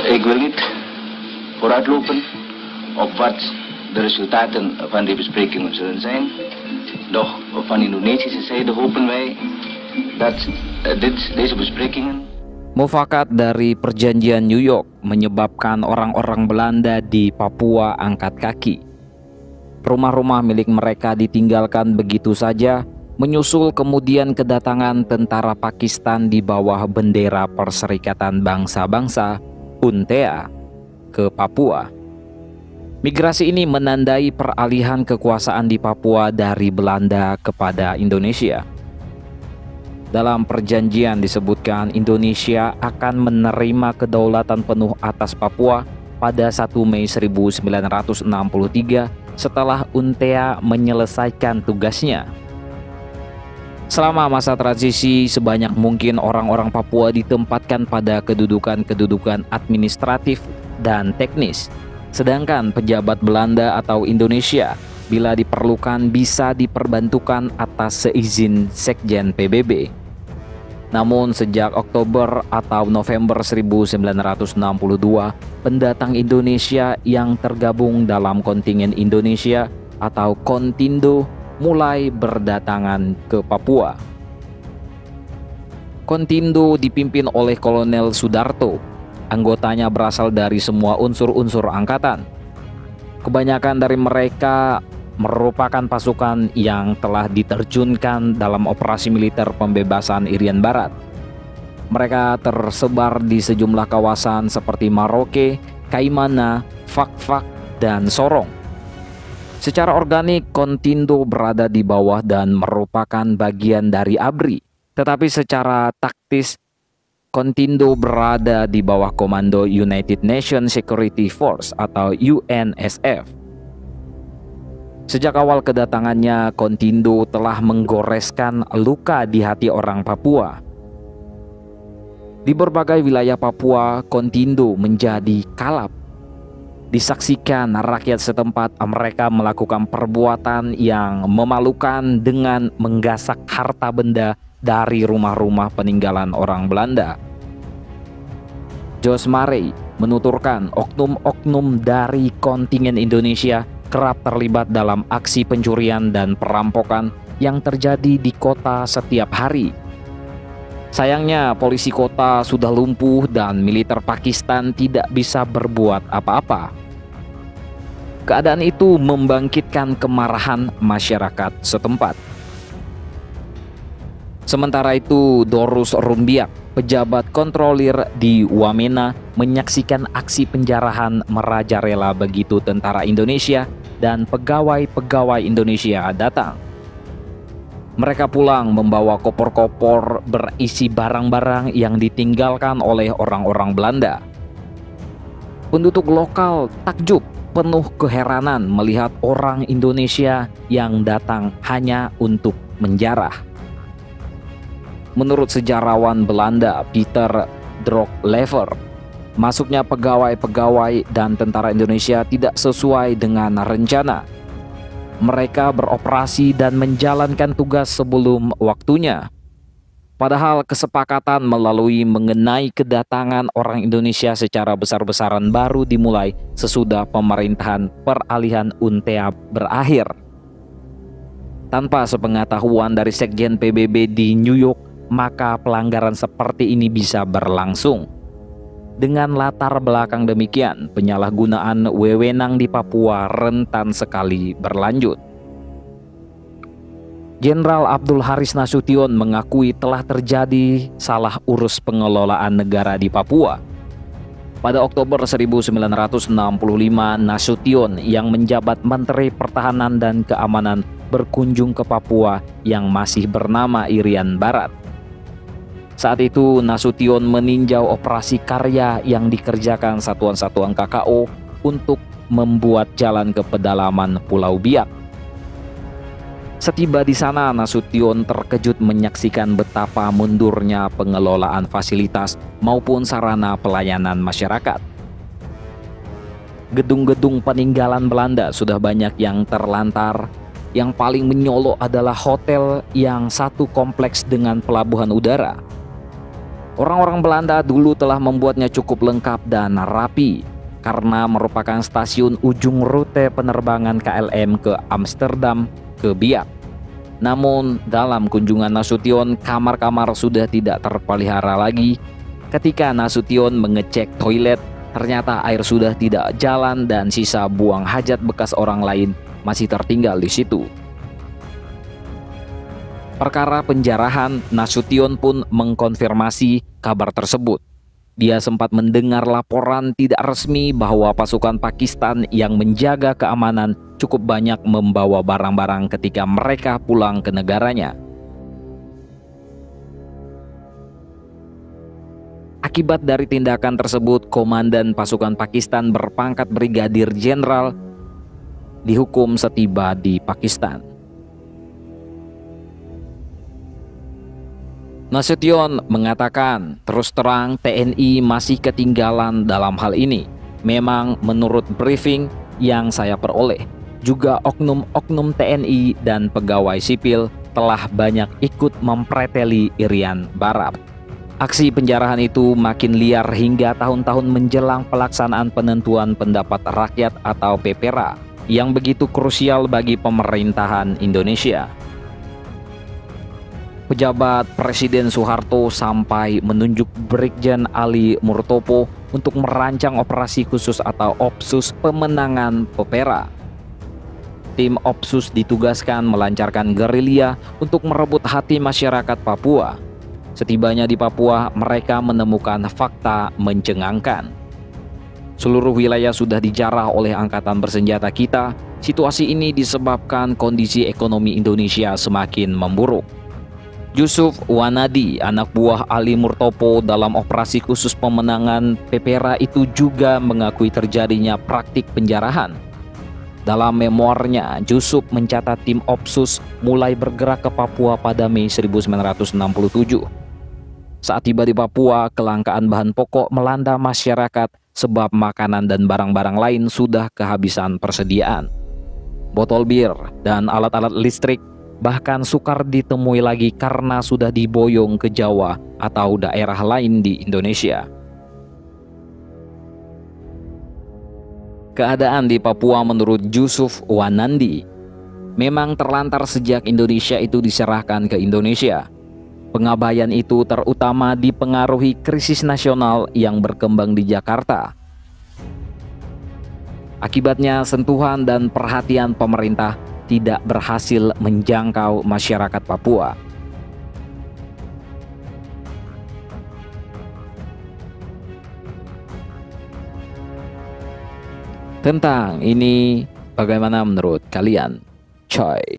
Ik wil niet vooruitlopen op wat de resultaten van die besprekingen zullen zijn. Doch van Indonesische zijde hopen wij dat deze besprekingen mufakat dari perjanjian New York menyebabkan orang-orang Belanda di Papua angkat kaki. Rumah-rumah milik mereka ditinggalkan begitu saja, menyusul kemudian kedatangan tentara Pakistan di bawah bendera Perserikatan Bangsa-Bangsa (UNTEA) ke Papua. Migrasi ini menandai peralihan kekuasaan di Papua dari Belanda kepada Indonesia. Dalam perjanjian disebutkan Indonesia akan menerima kedaulatan penuh atas Papua pada 1 Mei 1963 setelah UNTEA menyelesaikan tugasnya. Selama masa transisi, sebanyak mungkin orang-orang Papua ditempatkan pada kedudukan-kedudukan administratif dan teknis. Sedangkan pejabat Belanda atau Indonesia bila diperlukan bisa diperbantukan atas seizin Sekjen PBB. Namun sejak Oktober atau November 1962, pendatang Indonesia yang tergabung dalam kontingen Indonesia atau Kontindo mulai berdatangan ke Papua. Kontindo dipimpin oleh Kolonel Sudarto. Anggotanya berasal dari semua unsur-unsur angkatan. Kebanyakan dari mereka merupakan pasukan yang telah diterjunkan dalam operasi militer pembebasan Irian Barat. Mereka tersebar di sejumlah kawasan seperti Maroke, Kaimana, Fak-Fak, dan Sorong. Secara organik, Kontindo berada di bawah dan merupakan bagian dari ABRI. Tetapi secara taktis, Kontindo berada di bawah komando United Nations Security Force atau UNSF. Sejak awal kedatangannya, Kontindo telah menggoreskan luka di hati orang Papua. Di berbagai wilayah Papua, Kontindo menjadi kalap. Disaksikan rakyat setempat mereka melakukan perbuatan yang memalukan dengan menggasak harta benda dari rumah-rumah peninggalan orang Belanda. Jos Marey menuturkan oknum-oknum dari kontingen Indonesia kerap terlibat dalam aksi pencurian dan perampokan yang terjadi di kota setiap hari. Sayangnya polisi kota sudah lumpuh dan militer Pakistan tidak bisa berbuat apa-apa. Keadaan itu membangkitkan kemarahan masyarakat setempat. Sementara itu, Dorus Rumbiak, pejabat kontrolir di Wamena, menyaksikan aksi penjarahan merajalela begitu tentara Indonesia dan pegawai-pegawai Indonesia datang. Mereka pulang membawa koper-koper berisi barang-barang yang ditinggalkan oleh orang-orang Belanda. Penduduk lokal takjub, penuh keheranan melihat orang Indonesia yang datang hanya untuk menjarah. Menurut sejarawan Belanda Peter Droglever, masuknya pegawai-pegawai dan tentara Indonesia tidak sesuai dengan rencana. Mereka beroperasi dan menjalankan tugas sebelum waktunya. Padahal kesepakatan mengenai kedatangan orang Indonesia secara besar-besaran baru dimulai sesudah pemerintahan peralihan UNTEA berakhir. Tanpa sepengetahuan dari Sekjen PBB di New York, maka pelanggaran seperti ini bisa berlangsung. Dengan latar belakang demikian, penyalahgunaan wewenang di Papua rentan sekali berlanjut. Jenderal Abdul Haris Nasution mengakui telah terjadi salah urus pengelolaan negara di Papua. Pada Oktober 1965, Nasution yang menjabat Menteri Pertahanan dan Keamanan berkunjung ke Papua yang masih bernama Irian Barat. Saat itu Nasution meninjau operasi karya yang dikerjakan satuan-satuan KKO untuk membuat jalan ke pedalaman Pulau Biak. Setiba di sana, Nasution terkejut menyaksikan betapa mundurnya pengelolaan fasilitas maupun sarana pelayanan masyarakat. Gedung-gedung peninggalan Belanda sudah banyak yang terlantar. Yang paling menyolok adalah hotel yang satu kompleks dengan pelabuhan udara. Orang-orang Belanda dulu telah membuatnya cukup lengkap dan rapi karena merupakan stasiun ujung rute penerbangan KLM ke Amsterdam ke Biak. Namun dalam kunjungan Nasution, kamar-kamar sudah tidak terpelihara lagi. Ketika Nasution mengecek toilet, ternyata air sudah tidak jalan dan sisa buang hajat bekas orang lain masih tertinggal di situ. Perkara penjarahan, Nasution pun mengkonfirmasi kabar tersebut. Dia sempat mendengar laporan tidak resmi bahwa pasukan Pakistan yang menjaga keamanan cukup banyak membawa barang-barang ketika mereka pulang ke negaranya. Akibat dari tindakan tersebut, komandan pasukan Pakistan berpangkat Brigadir Jenderal dihukum setiba di Pakistan. Nasution mengatakan, terus terang TNI masih ketinggalan dalam hal ini. Memang menurut briefing yang saya peroleh, juga oknum-oknum TNI dan pegawai sipil telah banyak ikut mempreteli Irian Barat. Aksi penjarahan itu makin liar hingga tahun-tahun menjelang pelaksanaan penentuan pendapat rakyat atau PPRA yang begitu krusial bagi pemerintahan Indonesia. Pejabat Presiden Soeharto sampai menunjuk Brigjen Ali Murtopo untuk merancang operasi khusus atau Opsus pemenangan PPRA. Tim Opsus ditugaskan melancarkan gerilya untuk merebut hati masyarakat Papua. Setibanya di Papua, mereka menemukan fakta mencengangkan. Seluruh wilayah sudah dijarah oleh angkatan bersenjata kita. Situasi ini disebabkan kondisi ekonomi Indonesia semakin memburuk. Yusuf Wanadi, anak buah Ali Murtopo dalam operasi khusus pemenangan PPRA itu juga mengakui terjadinya praktik penjarahan. Dalam memoarnya, Yusuf mencatat tim Opsus mulai bergerak ke Papua pada Mei 1967. Saat tiba di Papua, kelangkaan bahan pokok melanda masyarakat sebab makanan dan barang-barang lain sudah kehabisan persediaan. Botol bir dan alat-alat listrik bahkan sukar ditemui lagi karena sudah diboyong ke Jawa atau daerah lain di Indonesia. Keadaan di Papua menurut Yusuf Wanandi memang terlantar sejak Indonesia itu diserahkan ke Indonesia. Pengabaian itu terutama dipengaruhi krisis nasional yang berkembang di Jakarta. Akibatnya sentuhan dan perhatian pemerintah tidak berhasil menjangkau masyarakat Papua. Tentang ini, bagaimana menurut kalian? Coy.